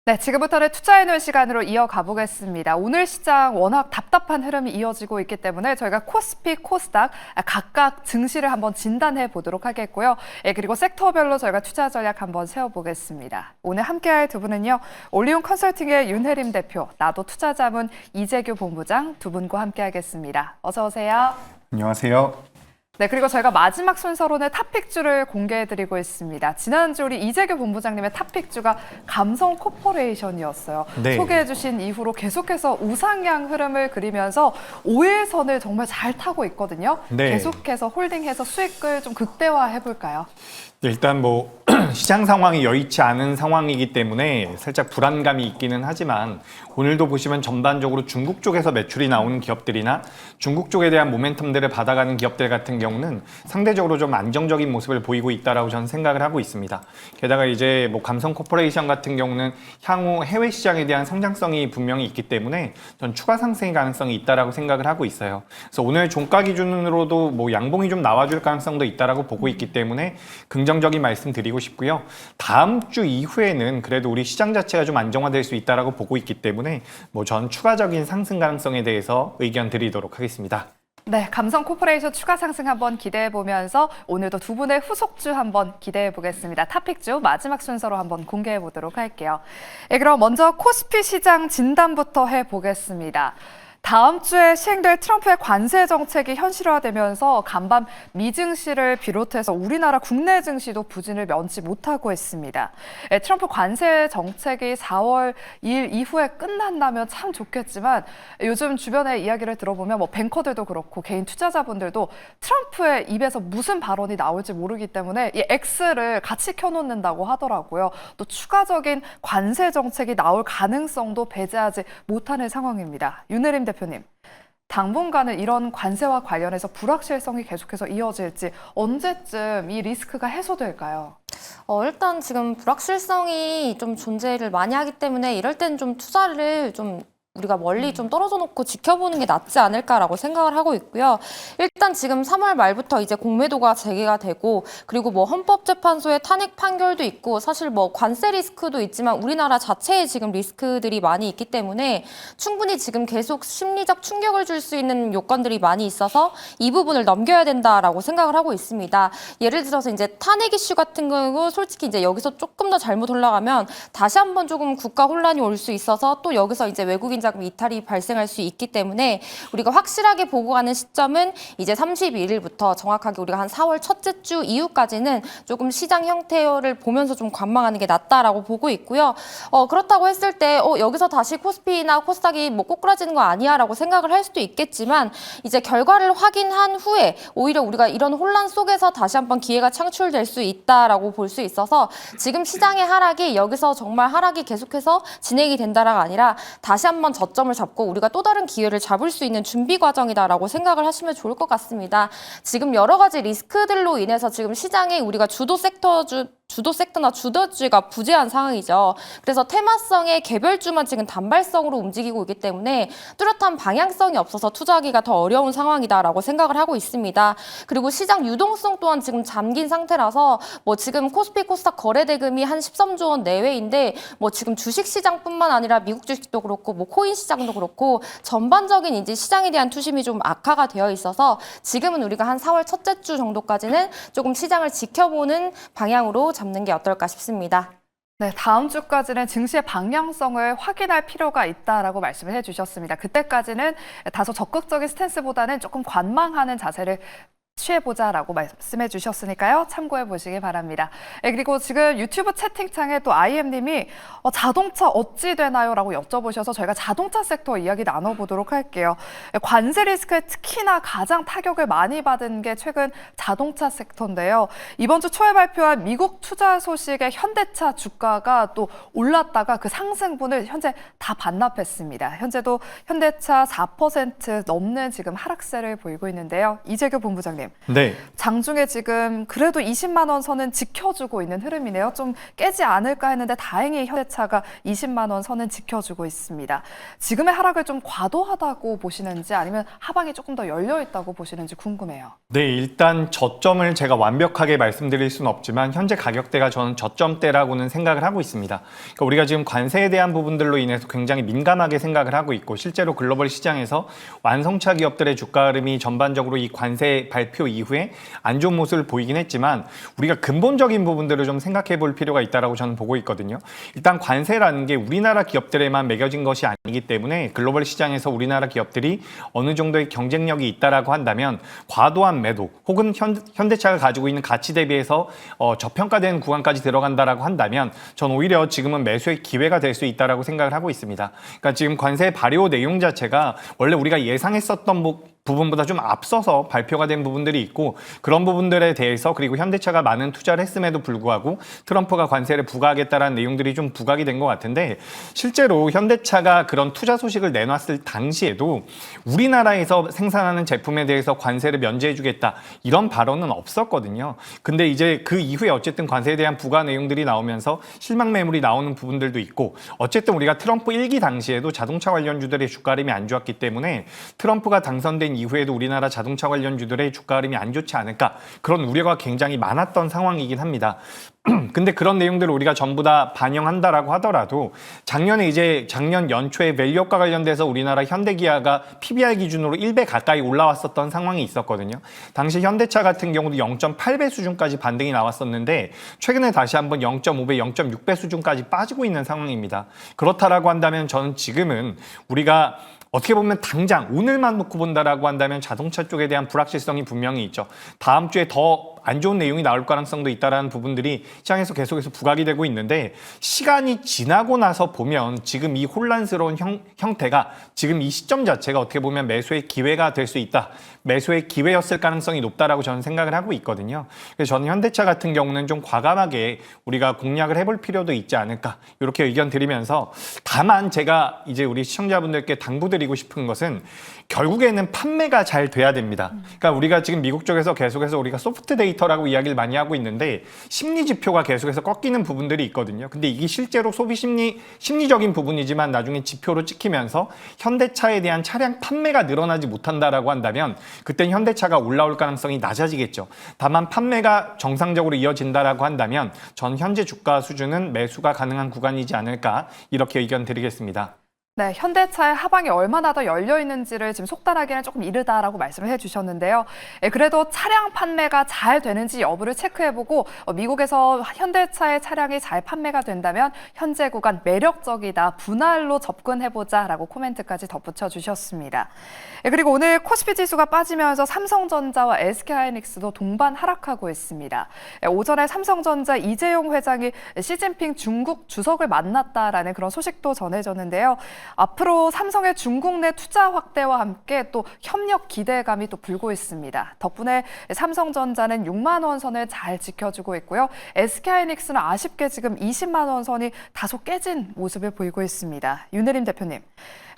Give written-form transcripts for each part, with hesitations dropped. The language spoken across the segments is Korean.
네, 지금부터는 투자해 놓은 시간으로 이어가 보겠습니다. 오늘 시장 워낙 답답한 흐름이 이어지고 있기 때문에 저희가 코스피, 코스닥 각각 증시를 한번 진단해 보도록 하겠고요. 그리고 섹터별로 저희가 투자 전략 한번 세워보겠습니다. 오늘 함께할 두 분은요. 올리온 컨설팅의 윤혜림 대표, 나도 투자자문 이재규 본부장 두 분과 함께하겠습니다. 어서 오세요. 안녕하세요. 네, 그리고 저희가 마지막 순서로는 탑픽주를 공개해드리고 있습니다. 지난주 우리 이재규 본부장님의 탑픽주가 감성 코퍼레이션이었어요. 네. 소개해주신 이후로 계속해서 우상향 흐름을 그리면서 5일선을 정말 잘 타고 있거든요. 네. 계속해서 홀딩해서 수익을 좀 극대화해볼까요? 일단 시장 상황이 여의치 않은 상황이기 때문에 살짝 불안감이 있기는 하지만 오늘도 보시면 전반적으로 중국 쪽에서 매출이 나오는 기업들이나 중국 쪽에 대한 모멘텀들을 받아가는 기업들 같은 경우는 상대적으로 좀 안정적인 모습을 보이고 있다라고 저는 생각을 하고 있습니다. 게다가 이제 감성 코퍼레이션 같은 경우는 향후 해외 시장에 대한 성장성이 분명히 있기 때문에 전 추가 상승의 가능성이 있다라고 생각을 하고 있어요. 그래서 오늘 종가 기준으로도 양봉이 좀 나와줄 가능성도 있다라고 보고 있기 때문에 긍정적인 말씀 드리고 싶고요. 다음 주 이후에는 그래도 우리 시장 자체가 좀 안정화될 수 있다라고 보고 있기 때문에 전 추가적인 상승 가능성에 대해서 의견 드리도록 하겠습니다. 네, 감성 코퍼레이션 추가 상승 한번 기대해 보면서 오늘도 두 분의 후속주 한번 기대해 보겠습니다. 탑픽주 마지막 순서로 한번 공개해 보도록 할게요. 그럼 먼저 코스피 시장 진단부터 해 보겠습니다. 다음 주에 시행될 트럼프의 관세 정책이 현실화되면서 간밤 미 증시를 비롯해서 우리나라 국내 증시도 부진을 면치 못하고 있습니다. 트럼프 관세 정책이 4월 2일 이후에 끝난다면 참 좋겠지만 요즘 주변의 이야기를 들어보면 뱅커들도 그렇고 개인 투자자분들도 트럼프의 입에서 무슨 발언이 나올지 모르기 때문에 이 X를 같이 켜놓는다고 하더라고요. 또 추가적인 관세 정책이 나올 가능성도 배제하지 못하는 상황입니다. 윤혜림 대표님, 당분간은 이런 관세와 관련해서 불확실성이 계속해서 이어질지 언제쯤 이 리스크가 해소될까요? 일단 지금 불확실성이 좀 존재를 많이 하기 때문에 이럴 땐 좀 투자를 좀 우리가 멀리 좀 떨어져 놓고 지켜보는 게 낫지 않을까라고 생각을 하고 있고요. 일단 지금 3월 말부터 이제 공매도가 재개가 되고 그리고 헌법재판소의 탄핵 판결도 있고 사실 관세 리스크도 있지만 우리나라 자체에 지금 리스크들이 많이 있기 때문에 충분히 지금 계속 심리적 충격을 줄 수 있는 요건들이 많이 있어서 이 부분을 넘겨야 된다라고 생각을 하고 있습니다. 예를 들어서 이제 탄핵 이슈 같은 경우 솔직히 이제 여기서 조금 더 잘못 올라가면 다시 한번 조금 국가 혼란이 올 수 있어서 또 여기서 이제 외국인 자금 이탈이 발생할 수 있기 때문에 우리가 확실하게 보고 가는 시점은 이제 31일부터 정확하게 우리가 한 4월 첫째 주 이후까지는 조금 시장 형태를 보면서 좀 관망하는 게 낫다라고 보고 있고요. 그렇다고 했을 때 여기서 다시 코스피나 코스닥이 꼬꾸라지는 거 아니야라고 생각을 할 수도 있겠지만 이제 결과를 확인한 후에 오히려 우리가 이런 혼란 속에서 다시 한번 기회가 창출될 수 있다라고 볼 수 있어서 지금 시장의 하락이 여기서 정말 하락이 계속해서 진행이 된다가 아니라 다시 한번 저점을 잡고 우리가 또 다른 기회를 잡을 수 있는 준비 과정이다라고 생각을 하시면 좋을 것 같습니다. 지금 여러 가지 리스크들로 인해서 지금 시장에 우리가 주도 섹터나 주도주가 부재한 상황이죠. 그래서 테마성의 개별주만 지금 단발성으로 움직이고 있기 때문에 뚜렷한 방향성이 없어서 투자하기가 더 어려운 상황이다라고 생각을 하고 있습니다. 그리고 시장 유동성 또한 지금 잠긴 상태라서 지금 코스피 코스닥 거래 대금이 한 13조 원 내외인데 지금 주식 시장뿐만 아니라 미국 주식도 그렇고 코인 시장도 그렇고 전반적인 이제 시장에 대한 투심이 좀 악화가 되어 있어서 지금은 우리가 한 4월 첫째 주 정도까지는 조금 시장을 지켜보는 방향으로 잡는 게 어떨까 싶습니다. 네, 다음 주까지는 증시의 방향성을 확인할 필요가 있다라고 말씀을 해주셨습니다. 그때까지는 다소 적극적인 스탠스보다는 조금 관망하는 자세를 취해보자라고 말씀해 주셨으니까요. 참고해 보시기 바랍니다. 그리고 지금 유튜브 채팅창에 또 IM님이 자동차 어찌 되나요? 라고 여쭤보셔서 저희가 자동차 섹터 이야기 나눠보도록 할게요. 관세 리스크에 특히나 가장 타격을 많이 받은 게 최근 자동차 섹터인데요. 이번 주 초에 발표한 미국 투자 소식에 현대차 주가가 또 올랐다가 그 상승분을 현재 다 반납했습니다. 현재도 현대차 4% 넘는 지금 하락세를 보이고 있는데요. 이재규 본부장님. 네. 장중에 지금 그래도 20만 원 선은 지켜주고 있는 흐름이네요. 좀 깨지 않을까 했는데 다행히 현대차가 20만 원 선은 지켜주고 있습니다. 지금의 하락을 좀 과도하다고 보시는지 아니면 하방이 조금 더 열려 있다고 보시는지 궁금해요. 네, 일단 저점을 제가 완벽하게 말씀드릴 수는 없지만 현재 가격대가 저는 저점대라고는 생각을 하고 있습니다. 그러니까 우리가 지금 관세에 대한 부분들로 인해서 굉장히 민감하게 생각을 하고 있고 실제로 글로벌 시장에서 완성차 기업들의 주가 흐름이 전반적으로 이 관세 발표 이후에 안 좋은 모습을 보이긴 했지만 우리가 근본적인 부분들을 좀 생각해 볼 필요가 있다고 저는 보고 있거든요. 일단 관세라는 게 우리나라 기업들에만 매겨진 것이 아니기 때문에 글로벌 시장에서 우리나라 기업들이 어느 정도의 경쟁력이 있다라고 한다면 과도한 매도 혹은 현대차가 가지고 있는 가치 대비해서 저평가된 구간까지 들어간다라고 한다면 전 오히려 지금은 매수의 기회가 될 수 있다라고 생각을 하고 있습니다. 그러니까 지금 관세 발효 내용 자체가 원래 우리가 예상했었던 부분보다 좀 앞서서 발표가 된 부분들이 있고 그런 부분들에 대해서 그리고 현대차가 많은 투자를 했음에도 불구하고 트럼프가 관세를 부과하겠다라는 내용들이 좀 부각이 된 것 같은데 실제로 현대차가 그런 투자 소식을 내놨을 당시에도 우리나라에서 생산하는 제품에 대해서 관세를 면제해주겠다 이런 발언은 없었거든요. 근데 이제 그 이후에 어쨌든 관세에 대한 부과 내용들이 나오면서 실망 매물이 나오는 부분들도 있고 어쨌든 우리가 트럼프 1기 당시에도 자동차 관련주들의 주가 흐름이 안 좋았기 때문에 트럼프가 당선된 이후에도 우리나라 자동차 관련주들의 주가 흐름이 안 좋지 않을까 그런 우려가 굉장히 많았던 상황이긴 합니다. 근데 그런 내용들을 우리가 전부 다 반영한다라고 하더라도 작년 연초에 밸류업과 관련돼서 우리나라 현대기아가 PBR 기준으로 1배 가까이 올라왔었던 상황이 있었거든요. 당시 현대차 같은 경우도 0.8배 수준까지 반등이 나왔었는데 최근에 다시 한번 0.5배, 0.6배 수준까지 빠지고 있는 상황입니다. 그렇다라고 한다면 저는 지금은 우리가 어떻게 보면 당장 오늘만 놓고 본다라고 한다면 자동차 쪽에 대한 불확실성이 분명히 있죠. 다음 주에 더 안 좋은 내용이 나올 가능성도 있다라는 부분들이 시장에서 계속해서 부각이 되고 있는데 시간이 지나고 나서 보면 지금 이 혼란스러운 형태가 지금 이 시점 자체가 어떻게 보면 매수의 기회가 될 수 있다. 매수의 기회였을 가능성이 높다라고 저는 생각을 하고 있거든요. 그래서 저는 현대차 같은 경우는 좀 과감하게 우리가 공략을 해볼 필요도 있지 않을까 이렇게 의견 드리면서 다만 제가 이제 우리 시청자분들께 당부드리고 싶은 것은 결국에는 판매가 잘 돼야 됩니다. 그러니까 우리가 지금 미국 쪽에서 계속해서 우리가 소프트 데이터라고 이야기를 많이 하고 있는데 심리 지표가 계속해서 꺾이는 부분들이 있거든요. 근데 이게 실제로 소비 심리적인 부분이지만 나중에 지표로 찍히면서 현대차에 대한 차량 판매가 늘어나지 못한다라고 한다면 그땐 현대차가 올라올 가능성이 낮아지겠죠. 다만 판매가 정상적으로 이어진다라고 한다면 전 현재 주가 수준은 매수가 가능한 구간이지 않을까 이렇게 의견 드리겠습니다. 네, 현대차의 하방이 얼마나 더 열려 있는지를 지금 속단하기는 조금 이르다라고 말씀을 해주셨는데요. 그래도 차량 판매가 잘 되는지 여부를 체크해보고 미국에서 현대차의 차량이 잘 판매가 된다면 현재 구간 매력적이다, 분할로 접근해보자라고 코멘트까지 덧붙여 주셨습니다. 그리고 오늘 코스피 지수가 빠지면서 삼성전자와 SK하이닉스도 동반 하락하고 있습니다. 오전에 삼성전자 이재용 회장이 시진핑 중국 주석을 만났다라는 그런 소식도 전해졌는데요. 앞으로 삼성의 중국 내 투자 확대와 함께 또 협력 기대감이 또 불고 있습니다. 덕분에 삼성전자는 6만 원 선을 잘 지켜주고 있고요. SK하이닉스는 아쉽게 지금 20만 원 선이 다소 깨진 모습을 보이고 있습니다. 윤혜림 대표님,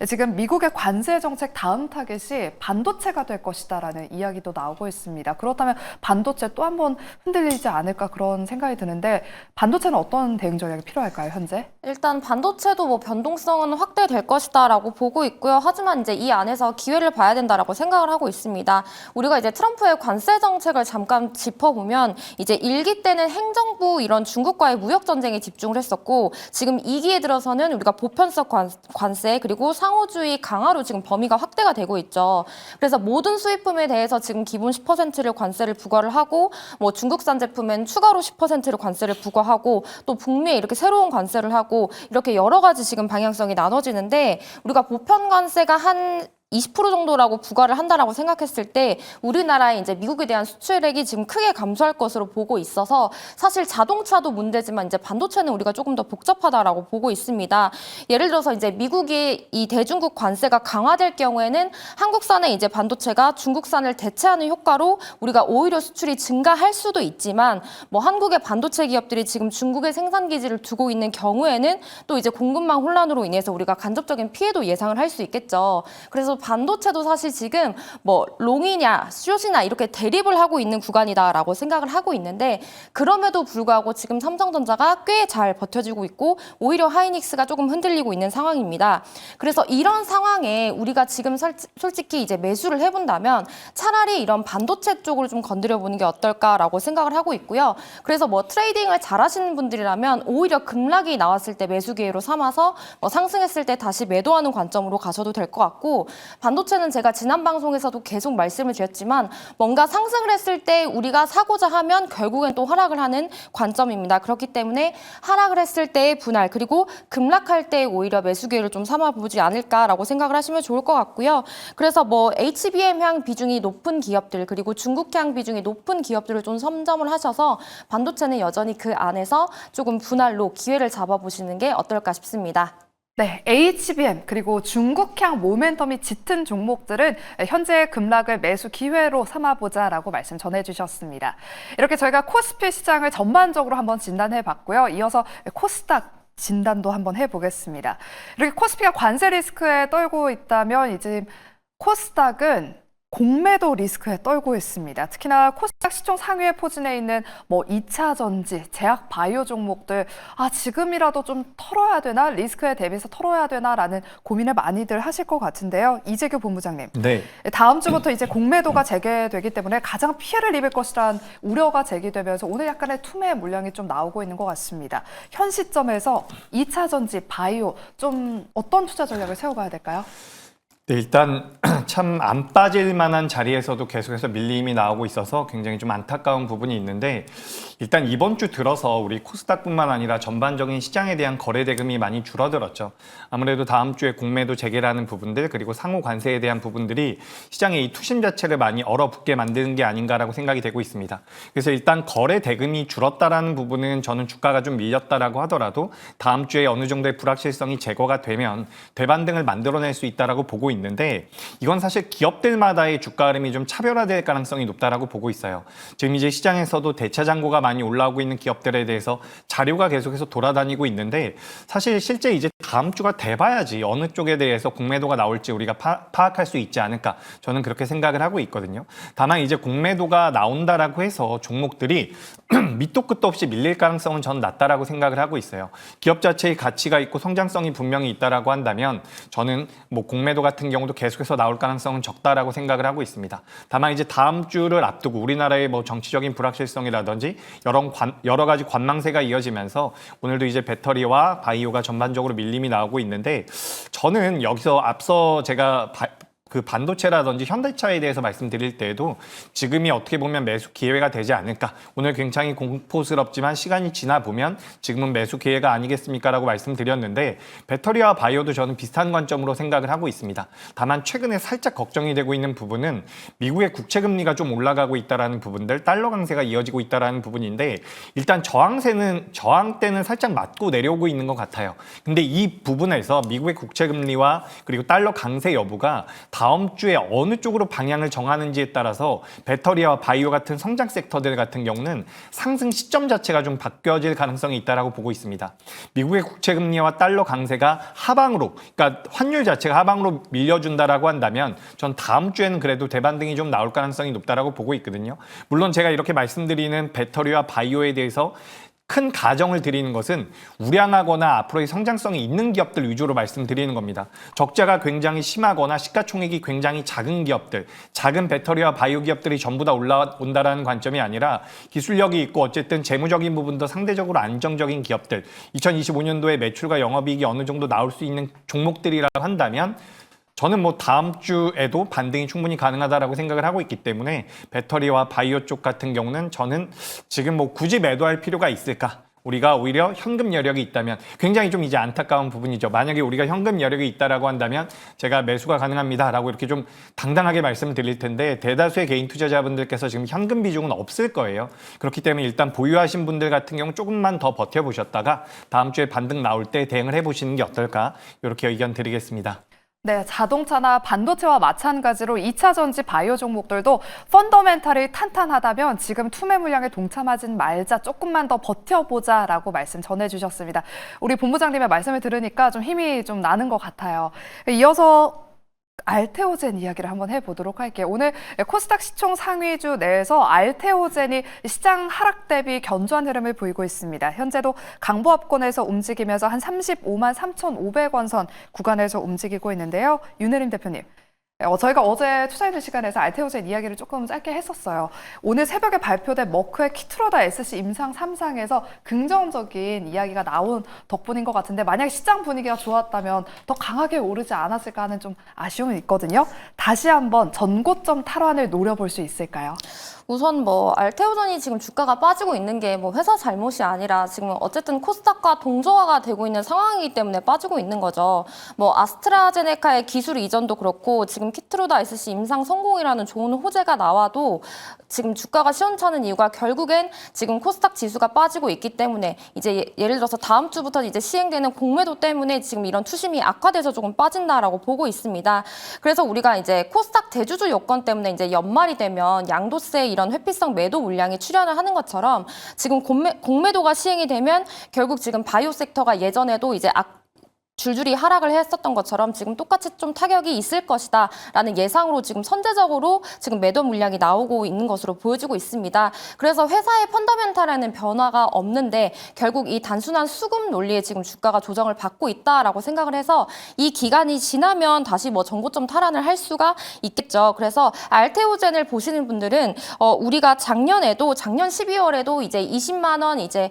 지금 미국의 관세 정책 다음 타겟이 반도체가 될 것이다라는 이야기도 나오고 있습니다. 그렇다면 반도체 또 한 번 흔들리지 않을까 그런 생각이 드는데 반도체는 어떤 대응 전략이 필요할까요, 현재? 일단 반도체도 뭐 변동성은 확대될 것이다라고 보고 있고요. 하지만 이제 이 안에서 기회를 봐야 된다라고 생각을 하고 있습니다. 우리가 이제 트럼프의 관세 정책을 잠깐 짚어보면 이제 1기 때는 행정부 이런 중국과의 무역 전쟁에 집중을 했었고 지금 2기에 들어서는 우리가 보편적 관세 그리고 상호주의 강화로 지금 범위가 확대가 되고 있죠. 그래서 모든 수입품에 대해서 지금 기본 10%를 관세를 부과를 하고 뭐 중국산 제품엔 추가로 10%를 관세를 부과하고 또 북미에 이렇게 새로운 관세를 하고 이렇게 여러 가지 지금 방향성이 나눠지는데 우리가 보편 관세가 한 20% 정도라고 부과를 한다라고 생각했을 때 우리나라의 이제 미국에 대한 수출액이 지금 크게 감소할 것으로 보고 있어서 사실 자동차도 문제지만 이제 반도체는 우리가 조금 더 복잡하다라고 보고 있습니다. 예를 들어서 이제 미국이 이 대중국 관세가 강화될 경우에는 한국산의 이제 반도체가 중국산을 대체하는 효과로 우리가 오히려 수출이 증가할 수도 있지만 뭐 한국의 반도체 기업들이 지금 중국에 생산 기지를 두고 있는 경우에는 또 이제 공급망 혼란으로 인해서 우리가 간접적인 피해도 예상을 할 수 있겠죠. 그래서 반도체도 사실 지금 뭐 롱이냐 숏이냐 이렇게 대립을 하고 있는 구간이다라고 생각을 하고 있는데 그럼에도 불구하고 지금 삼성전자가 꽤 잘 버텨주고 있고 오히려 하이닉스가 조금 흔들리고 있는 상황입니다. 그래서 이런 상황에 우리가 지금 솔직히 이제 매수를 해본다면 차라리 이런 반도체 쪽을 좀 건드려 보는 게 어떨까라고 생각을 하고 있고요. 그래서 뭐 트레이딩을 잘하시는 분들이라면 오히려 급락이 나왔을 때 매수 기회로 삼아서 뭐 상승했을 때 다시 매도하는 관점으로 가셔도 될 것 같고 반도체는 제가 지난 방송에서도 계속 말씀을 드렸지만 뭔가 상승을 했을 때 우리가 사고자 하면 결국엔 또 하락을 하는 관점입니다. 그렇기 때문에 하락을 했을 때의 분할 그리고 급락할 때 오히려 매수 기회를 좀 삼아보지 않을까라고 생각을 하시면 좋을 것 같고요. 그래서 뭐 HBM향 비중이 높은 기업들 그리고 중국향 비중이 높은 기업들을 좀 선점을 하셔서 반도체는 여전히 그 안에서 조금 분할로 기회를 잡아보시는 게 어떨까 싶습니다. 네, HBM 그리고 중국향 모멘텀이 짙은 종목들은 현재 급락을 매수 기회로 삼아보자라고 말씀 전해주셨습니다. 이렇게 저희가 코스피 시장을 전반적으로 한번 진단해봤고요. 이어서 코스닥 진단도 한번 해보겠습니다. 이렇게 코스피가 관세 리스크에 떨고 있다면 이제 코스닥은 공매도 리스크에 떨고 있습니다. 특히나 코스닥 시총 상위에 포진해 있는 뭐 2차 전지, 제약 바이오 종목들 지금이라도 좀 털어야 되나? 리스크에 대비해서 털어야 되나라는 고민을 많이들 하실 것 같은데요. 이재규 본부장님. 네. 다음 주부터 이제 공매도가 재개되기 때문에 가장 피해를 입을 것이라는 우려가 제기되면서 오늘 약간의 투매 물량이 좀 나오고 있는 것 같습니다. 현 시점에서 2차 전지, 바이오 좀 어떤 투자 전략을 세워가야 될까요? 네, 일단 참 안 빠질 만한 자리에서도 계속해서 밀림이 나오고 있어서 굉장히 좀 안타까운 부분이 있는데 일단 이번 주 들어서 우리 코스닥뿐만 아니라 전반적인 시장에 대한 거래 대금이 많이 줄어들었죠. 아무래도 다음 주에 공매도 재개라는 부분들 그리고 상호 관세에 대한 부분들이 시장의 이 투심 자체를 많이 얼어붙게 만드는 게 아닌가라고 생각이 되고 있습니다. 그래서 일단 거래 대금이 줄었다라는 부분은 저는 주가가 좀 밀렸다라고 하더라도 다음 주에 어느 정도의 불확실성이 제거가 되면 되반등을 만들어낼 수 있다라고 보고 있는데 이건 사실 기업들마다의 주가 흐름이 좀 차별화될 가능성이 높다라고 보고 있어요. 지금 이제 시장에서도 대차 잔고가 많이 올라오고 있는 기업들에 대해서 자료가 계속해서 돌아다니고 있는데 사실 실제 이제 다음 주가 돼봐야지 어느 쪽에 대해서 공매도가 나올지 우리가 파악할 수 있지 않을까 저는 그렇게 생각을 하고 있거든요. 다만 이제 공매도가 나온다라고 해서 종목들이 밑도 끝도 없이 밀릴 가능성은 저는 낮다라고 생각을 하고 있어요. 기업 자체의 가치가 있고 성장성이 분명히 있다라고 한다면 저는 뭐 공매도 같은 경우도 계속해서 나올 가능성은 적다라고 생각을 하고 있습니다. 다만 이제 다음 주를 앞두고 우리나라의 뭐 정치적인 불확실성이라든지 여러 가지 관망세가 이어지면서 오늘도 이제 배터리와 바이오가 전반적으로 밀림이 나오고 있는데 저는 여기서 앞서 제가 그 반도체라든지 현대차에 대해서 말씀드릴 때에도 지금이 어떻게 보면 매수 기회가 되지 않을까. 오늘 굉장히 공포스럽지만 시간이 지나 보면 지금은 매수 기회가 아니겠습니까? 라고 말씀드렸는데 배터리와 바이오도 저는 비슷한 관점으로 생각을 하고 있습니다. 다만 최근에 살짝 걱정이 되고 있는 부분은 미국의 국채금리가 좀 올라가고 있다는 부분들, 달러 강세가 이어지고 있다는 부분인데 일단 저항대는 살짝 맞고 내려오고 있는 것 같아요. 근데 이 부분에서 미국의 국채금리와 그리고 달러 강세 여부가 다음 주에 어느 쪽으로 방향을 정하는지에 따라서 배터리와 바이오 같은 성장 섹터들 같은 경우는 상승 시점 자체가 좀 바뀌어질 가능성이 있다고 보고 있습니다. 미국의 국채금리와 달러 강세가 하방으로, 그러니까 환율 자체가 하방으로 밀려준다라고 한다면 전 다음 주에는 그래도 대반등이 좀 나올 가능성이 높다라고 보고 있거든요. 물론 제가 이렇게 말씀드리는 배터리와 바이오에 대해서 큰 가정을 드리는 것은 우량하거나 앞으로의 성장성이 있는 기업들 위주로 말씀드리는 겁니다. 적자가 굉장히 심하거나 시가총액이 굉장히 작은 기업들, 작은 배터리와 바이오 기업들이 전부 다 올라온다라는 관점이 아니라 기술력이 있고 어쨌든 재무적인 부분도 상대적으로 안정적인 기업들, 2025년도에 매출과 영업이익이 어느 정도 나올 수 있는 종목들이라고 한다면 저는 뭐 다음 주에도 반등이 충분히 가능하다라고 생각을 하고 있기 때문에 배터리와 바이오 쪽 같은 경우는 저는 지금 뭐 굳이 매도할 필요가 있을까? 우리가 오히려 현금 여력이 있다면 굉장히 좀 이제 안타까운 부분이죠. 만약에 우리가 현금 여력이 있다라고 한다면 제가 매수가 가능합니다라고 이렇게 좀 당당하게 말씀드릴 텐데 대다수의 개인 투자자분들께서 지금 현금 비중은 없을 거예요. 그렇기 때문에 일단 보유하신 분들 같은 경우 조금만 더 버텨보셨다가 다음 주에 반등 나올 때 대응을 해보시는 게 어떨까? 이렇게 의견 드리겠습니다. 네, 자동차나 반도체와 마찬가지로 2차 전지 바이오 종목들도 펀더멘탈이 탄탄하다면 지금 투매 물량에 동참하지 말자, 조금만 더 버텨보자라고 말씀 전해주셨습니다. 우리 본부장님의 말씀을 들으니까 좀 힘이 좀 나는 것 같아요. 이어서 알테오젠 이야기를 한번 해보도록 할게요. 오늘 코스닥 시총 상위주 내에서 알테오젠이 시장 하락 대비 견조한 흐름을 보이고 있습니다. 현재도 강보합권에서 움직이면서 한 35만 3,500원 선 구간에서 움직이고 있는데요. 윤혜림 대표님. 저희가 어제 투자인들 시간에서 알테오젠 이야기를 조금 짧게 했었어요. 오늘 새벽에 발표된 머크의 키트로다 SC 임상 3상에서 긍정적인 이야기가 나온 덕분인 것 같은데 만약에 시장 분위기가 좋았다면 더 강하게 오르지 않았을까 하는 좀 아쉬움이 있거든요. 다시 한번 전고점 탈환을 노려볼 수 있을까요? 우선 뭐 알테오전이 지금 주가가 빠지고 있는 게 뭐 회사 잘못이 아니라 지금 어쨌든 코스닥과 동조화가 되고 있는 상황이기 때문에 빠지고 있는 거죠. 뭐 아스트라제네카의 기술 이전도 그렇고 지금 키트로다 SC 임상 성공이라는 좋은 호재가 나와도 지금 주가가 시원찮은 이유가 결국엔 지금 코스닥 지수가 빠지고 있기 때문에 이제 예를 들어서 다음 주부터 이제 시행되는 공매도 때문에 지금 이런 투심이 악화돼서 조금 빠진다라고 보고 있습니다. 그래서 우리가 이제 코스닥 대주주 요건 때문에 이제 연말이 되면 양도세 이런 회피성 매도 물량이 출현을 하는 것처럼 지금 공매도가 시행이 되면 결국 지금 바이오 섹터가 예전에도 이제 줄줄이 하락을 했었던 것처럼 지금 똑같이 좀 타격이 있을 것이다 라는 예상으로 지금 선제적으로 지금 매도 물량이 나오고 있는 것으로 보여지고 있습니다. 그래서 회사의 펀더멘탈에는 변화가 없는데 결국 이 단순한 수급 논리에 지금 주가가 조정을 받고 있다라고 생각을 해서 이 기간이 지나면 다시 뭐 정고점 탈환을 할 수가 있겠죠. 그래서 알테오젠을 보시는 분들은 우리가 작년 12월에도 이제 20만 원 이제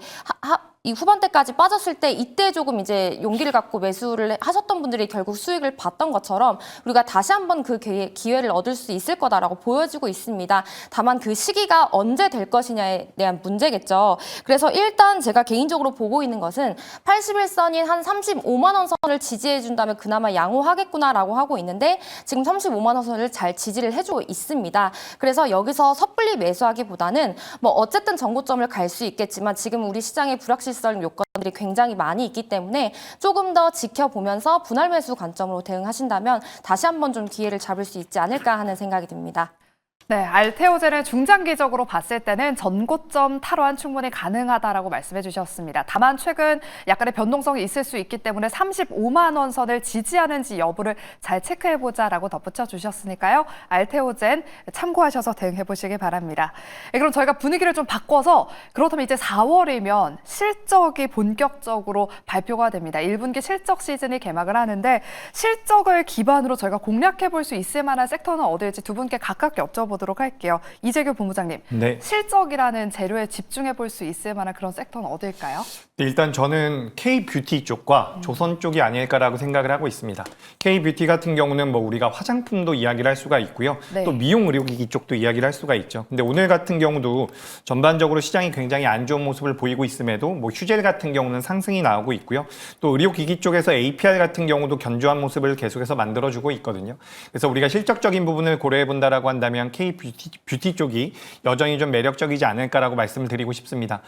이 후반대까지 빠졌을 때 이때 조금 이제 용기를 갖고 매수를 하셨던 분들이 결국 수익을 봤던 것처럼 우리가 다시 한번 그 기회를 얻을 수 있을 거다라고 보여지고 있습니다. 다만 그 시기가 언제 될 것이냐에 대한 문제겠죠. 그래서 일단 제가 개인적으로 보고 있는 것은 81선인 한 35만 원 선을 지지해 준다면 그나마 양호하겠구나라고 하고 있는데 지금 35만 원 선을 잘 지지를 해주고 있습니다. 그래서 여기서 섣불리 매수하기보다는 뭐 어쨌든 정고점을 갈 수 있겠지만 지금 우리 시장의 불확실성 요건들이 굉장히 많이 있기 때문에 조금 더 지켜보면서 분할 매수 관점으로 대응하신다면 다시 한번 좀 기회를 잡을 수 있지 않을까 하는 생각이 듭니다. 네, 알테오젠을 중장기적으로 봤을 때는 전고점 탈환 충분히 가능하다라고 말씀해 주셨습니다. 다만 최근 약간의 변동성이 있을 수 있기 때문에 35만 원 선을 지지하는지 여부를 잘 체크해보자라고 덧붙여 주셨으니까요. 알테오젠 참고하셔서 대응해 보시기 바랍니다. 네, 그럼 저희가 분위기를 좀 바꿔서 그렇다면 이제 4월이면 실적이 본격적으로 발표가 됩니다. 1분기 실적 시즌이 개막을 하는데 실적을 기반으로 저희가 공략해 볼 수 있을 만한 섹터는 어디일지 두 분께 각각 여쭤보도록 할게요. 이재규 본부장님, 네. 실적이라는 재료에 집중해 볼 수 있을 만한 그런 섹터는 어딜까요? 일단 저는 K-뷰티 쪽과 조선 쪽이 아닐까라고 생각을 하고 있습니다. K-뷰티 같은 경우는 뭐 우리가 화장품도 이야기를 할 수가 있고요. 네. 또 미용 의료기기 쪽도 이야기를 할 수가 있죠. 근데 오늘 같은 경우도 전반적으로 시장이 굉장히 안 좋은 모습을 보이고 있음에도 뭐 휴젤 같은 경우는 상승이 나오고 있고요. 또 의료기기 쪽에서 APR 같은 경우도 견조한 모습을 계속해서 만들어주고 있거든요. 그래서 우리가 실적적인 부분을 고려해 본다라고 한다면 K-뷰티 쪽이 여전히 좀 매력적이지 않을까라고 말씀을 드리고 싶습니다.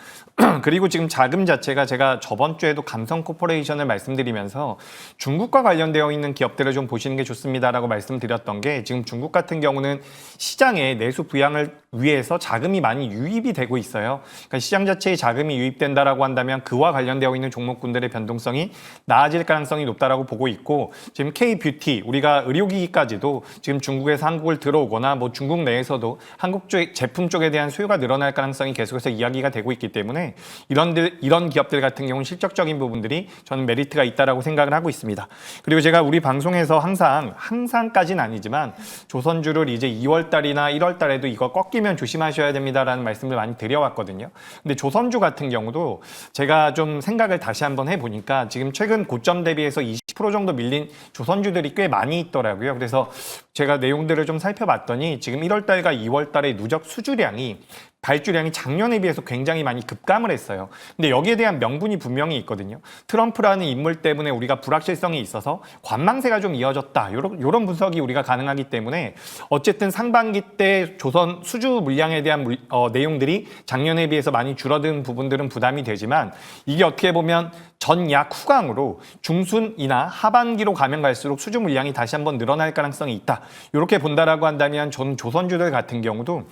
그리고 지금 자금 자체가 제가 저번 주에도 감성 코퍼레이션을 말씀드리면서 중국과 관련되어 있는 기업들을 좀 보시는 게 좋습니다라고 말씀드렸던 게 지금 중국 같은 경우는 시장에 내수 부양을 위해서 자금이 많이 유입이 되고 있어요. 그러니까 시장 자체에 자금이 유입된다라고 한다면 그와 관련되어 있는 종목군들의 변동성이 나아질 가능성이 높다라고 보고 있고 지금 K-뷰티 우리가 의료기기까지도 지금 중국에서 한국을 들어오거나 뭐 중국 내에서도 한국 쪽 제품 쪽에 대한 수요가 늘어날 가능성이 계속해서 이야기가 되고 있기 때문에 이런 기업들 같은 경우는 실적적인 부분들이 저는 메리트가 있다라고 생각을 하고 있습니다. 그리고 제가 우리 방송에서 항상까지는 아니지만 조선주를 이제 2월 달이나 1월 달에도 이거 꺾이면 조심하셔야 됩니다라는 말씀을 많이 드려왔거든요. 근데 조선주 같은 경우도 제가 좀 생각을 다시 한번 해보니까 지금 최근 고점 대비해서 20% 정도 밀린 조선주들이 꽤 많이 있더라고요. 그래서 제가 내용들을 좀 살펴봤더니 지금 1월 달과 2월 달의 누적 수주량이 발주량이 작년에 비해서 굉장히 많이 급감을 했어요. 근데 여기에 대한 명분이 분명히 있거든요. 트럼프라는 인물 때문에 우리가 불확실성이 있어서 관망세가 좀 이어졌다. 이런 분석이 우리가 가능하기 때문에 어쨌든 상반기 때 조선 수주 물량에 대한 내용들이 작년에 비해서 많이 줄어든 부분들은 부담이 되지만 이게 어떻게 보면 전약 후강으로 중순이나 하반기로 가면 갈수록 수주 물량이 다시 한번 늘어날 가능성이 있다. 이렇게 본다라고 한다면 전 조선주들 같은 경우도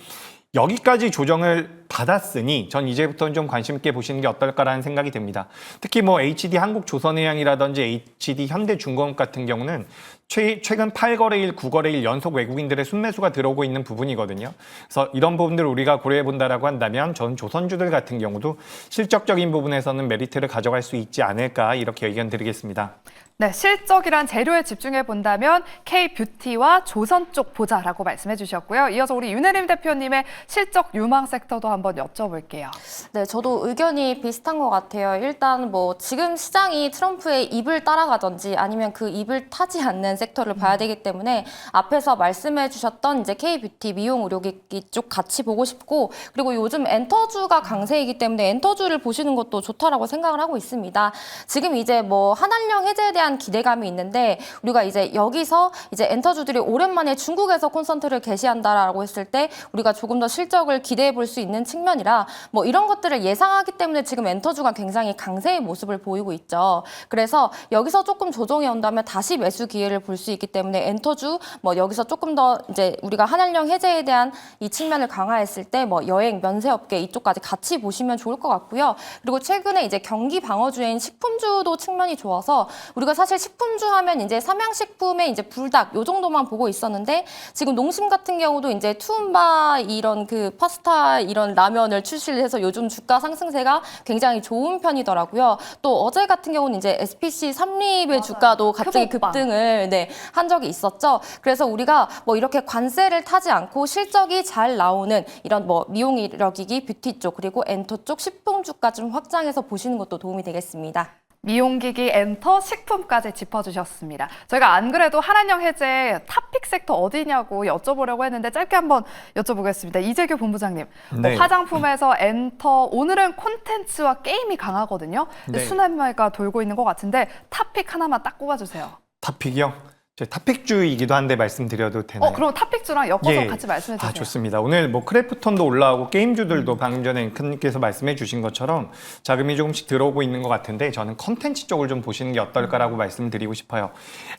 여기까지 조정을 받았으니 전 이제부터는 좀 관심 있게 보시는 게 어떨까라는 생각이 듭니다. 특히 뭐 HD 한국조선해양이라든지 HD 현대중공업 같은 경우는 최근 8거래일, 9거래일 연속 외국인들의 순매수가 들어오고 있는 부분이거든요. 그래서 이런 부분들을 우리가 고려해 본다라고 한다면 전 조선주들 같은 경우도 실적적인 부분에서는 메리트를 가져갈 수 있지 않을까 이렇게 의견 드리겠습니다. 네, 실적이란 재료에 집중해 본다면 K뷰티와 조선 쪽 보자라고 말씀해 주셨고요. 이어서 우리 윤혜림 대표님의 실적 유망 섹터도 한번 여쭤볼게요. 네, 저도 의견이 비슷한 것 같아요. 일단 뭐 지금 시장이 트럼프의 입을 따라가든지 아니면 그 입을 타지 않는 섹터를 봐야 되기 때문에 앞에서 말씀해 주셨던 이제 K뷰티, 미용 의료기기 쪽 같이 보고 싶고, 그리고 요즘 엔터주가 강세이기 때문에 엔터주를 보시는 것도 좋다라고 생각을 하고 있습니다. 지금 이제 뭐 한한령 해제에 대한 기대감이 있는데, 우리가 이제 여기서 이제 엔터주들이 오랜만에 중국에서 콘센트를 개시한다라고 했을 때 우리가 조금 더 실적을 기대해 볼 수 있는 측면이라 뭐 이런 것들을 예상하기 때문에 지금 엔터주가 굉장히 강세의 모습을 보이고 있죠. 그래서 여기서 조금 조정이 온다면 다시 매수 기회를 볼 수 있기 때문에 엔터주 뭐 여기서 조금 더 이제 우리가 한한령 해제에 대한 이 측면을 강화했을 때 뭐 여행, 면세업계 이쪽까지 같이 보시면 좋을 것 같고요. 그리고 최근에 이제 경기 방어주인 식품주도 측면이 좋아서 우리가 사실 식품주 하면 이제 삼양식품의 이제 불닭 요 정도만 보고 있었는데, 지금 농심 같은 경우도 이제 투움바 이런 그 파스타 이런 라면을 출시를 해서 요즘 주가 상승세가 굉장히 좋은 편이더라고요. 또 어제 같은 경우는 이제 SPC 삼립의 주가도 갑자기 표본빵. 급등을 한 적이 있었죠. 그래서 우리가 뭐 이렇게 관세를 타지 않고 실적이 잘 나오는 이런 뭐 미용 의료기기, 뷰티 쪽 그리고 엔터 쪽 식품주가 좀 확장해서 보시는 것도 도움이 되겠습니다. 미용기기, 엔터, 식품까지 짚어주셨습니다. 저희가 안 그래도 한한령 해제 탑픽 섹터 어디냐고 여쭤보려고 했는데 짧게 한번 여쭤보겠습니다. 이재규 본부장님, 네. 뭐 화장품에서 엔터, 오늘은 콘텐츠와 게임이 강하거든요. 네. 순환매가 돌고 있는 것 같은데 탑픽 하나만 딱 꼽아주세요. 탑픽이요? 저 탑픽주이기도 한데 말씀드려도 되나요? 그럼 탑픽주랑 엮어서 예. 같이 말씀해 주세요. 좋습니다. 오늘 뭐 크래프톤도 올라오고 게임주들도 방금 전에 앵커님께서 말씀해 주신 것처럼 자금이 조금씩 들어오고 있는 것 같은데, 저는 컨텐츠 쪽을 좀 보시는 게 어떨까라고 말씀드리고 싶어요.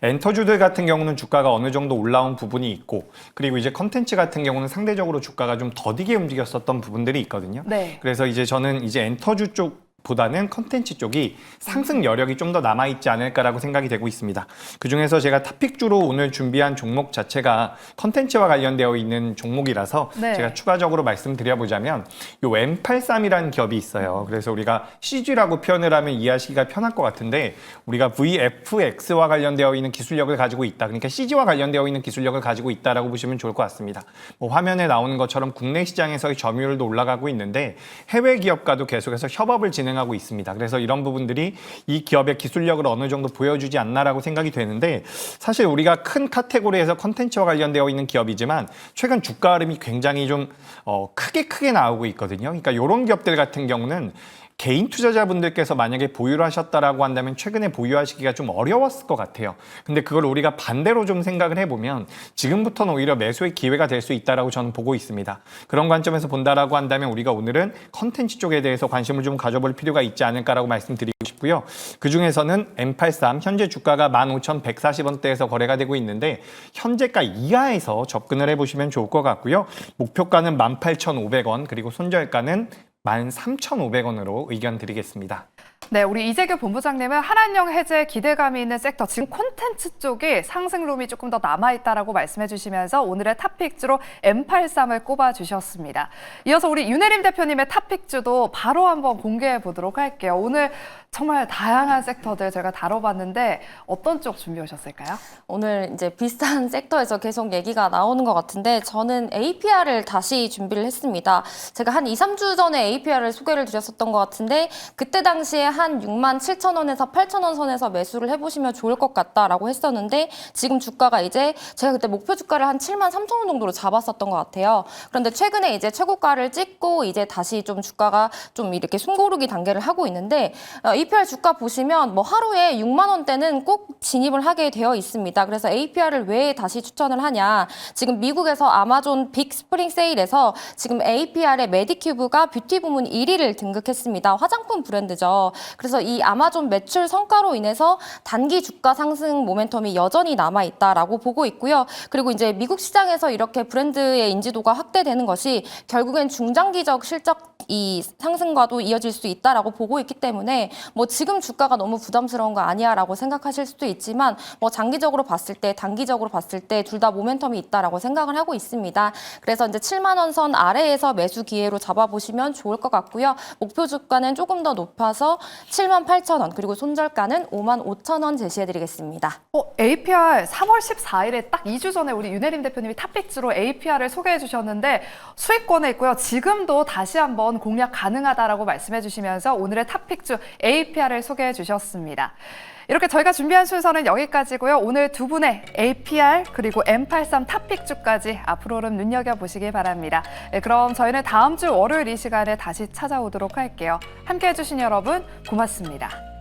엔터주들 같은 경우는 주가가 어느 정도 올라온 부분이 있고, 그리고 이제 컨텐츠 같은 경우는 상대적으로 주가가 좀 더디게 움직였었던 부분들이 있거든요. 네. 그래서 이제 저는 이제 엔터주 쪽 보다는 컨텐츠 쪽이 상승 여력이 좀 더 남아있지 않을까라고 생각이 되고 있습니다. 그중에서 제가 탑픽주로 오늘 준비한 종목 자체가 컨텐츠와 관련되어 있는 종목이라서 네. 제가 추가적으로 말씀드려보자면 요 M83이라는 기업이 있어요. 그래서 우리가 CG라고 표현을 하면 이해하시기가 편할 것 같은데, 우리가 VFX와 관련되어 있는 기술력을 가지고 있다. 그러니까 CG와 관련되어 있는 기술력을 가지고 있다라고 보시면 좋을 것 같습니다. 뭐 화면에 나오는 것처럼 국내 시장에서의 점유율도 올라가고 있는데 해외 기업과도 계속해서 협업을 진행하고 있습니다. 그래서 이런 부분들이 이 기업의 기술력을 어느 정도 보여주지 않나라고 생각이 되는데, 사실 우리가 큰 카테고리에서 컨텐츠와 관련되어 있는 기업이지만 최근 주가 흐름이 굉장히 좀 크게 나오고 있거든요. 그러니까 이런 기업들 같은 경우는 개인 투자자분들께서 만약에 보유를 하셨다라고 한다면 최근에 보유하시기가 좀 어려웠을 것 같아요. 근데 그걸 우리가 반대로 좀 생각을 해보면 지금부터는 오히려 매수의 기회가 될 수 있다라고 저는 보고 있습니다. 그런 관점에서 본다라고 한다면 우리가 오늘은 컨텐츠 쪽에 대해서 관심을 좀 가져볼 필요가 있지 않을까라고 말씀드리고 싶고요. 그중에서는 M83 현재 주가가 15,140원대에서 거래가 되고 있는데 현재가 이하에서 접근을 해보시면 좋을 것 같고요. 목표가는 18,500원, 그리고 손절가는 13,500원으로 의견 드리겠습니다. 네, 우리 이재규 본부장님은 한한령 해제 기대감이 있는 섹터, 지금 콘텐츠 쪽이 상승룸이 조금 더 남아있다라고 말씀해 주시면서 오늘의 탑픽주로 M83을 꼽아주셨습니다. 이어서 우리 윤혜림 대표님의 탑픽주도 바로 한번 공개해 보도록 할게요. 오늘 정말 다양한 섹터들 제가 다뤄봤는데 어떤 쪽 준비해 오셨을까요? 오늘 이제 비슷한 섹터에서 계속 얘기가 나오는 것 같은데, 저는 APR을 다시 준비를 했습니다. 제가 한 2, 3주 전에 APR을 소개를 드렸었던 것 같은데, 그때 당시에 한 67,000원에서 8,000원 선에서 매수를 해보시면 좋을 것 같다라고 했었는데, 지금 주가가 이제 제가 그때 목표 주가를 한 73,000원 정도로 잡았었던 것 같아요. 그런데 최근에 이제 최고가를 찍고 이제 다시 좀 주가가 좀 이렇게 숨고르기 단계를 하고 있는데, APR 주가 보시면 뭐 하루에 6만 원대는 꼭 진입을 하게 되어 있습니다. 그래서 APR을 왜 다시 추천을 하냐? 지금 미국에서 아마존 빅 스프링 세일에서 지금 APR의 메디큐브가 뷰티 부문 1위를 등극했습니다. 화장품 브랜드죠. 그래서 이 아마존 매출 성과로 인해서 단기 주가 상승 모멘텀이 여전히 남아있다라고 보고 있고요. 그리고 이제 미국 시장에서 이렇게 브랜드의 인지도가 확대되는 것이 결국엔 중장기적 실적 이 상승과도 이어질 수 있다라고 보고 있기 때문에 뭐 지금 주가가 너무 부담스러운 거 아니야라고 생각하실 수도 있지만 뭐 장기적으로 봤을 때, 단기적으로 봤을 때 둘 다 모멘텀이 있다라고 생각을 하고 있습니다. 그래서 이제 7만 원 선 아래에서 매수 기회로 잡아보시면 좋을 것 같고요. 목표 주가는 조금 더 높아서 7만 8천 원 그리고 손절가는 5만 5천 원 제시해드리겠습니다. APR 3월 14일에 딱 2주 전에 우리 윤혜림 대표님이 탑픽주로 APR을 소개해 주셨는데 수익권에 있고요. 지금도 다시 한번 공략 가능하다라고 말씀해 주시면서 오늘의 탑픽주 APR을 소개해 주셨습니다. 이렇게 저희가 준비한 순서는 여기까지고요. 오늘 두 분의 APR 그리고 M83 탑픽주까지 앞으로는 눈여겨보시기 바랍니다. 그럼 저희는 다음 주 월요일 이 시간에 다시 찾아오도록 할게요. 함께해 주신 여러분 고맙습니다.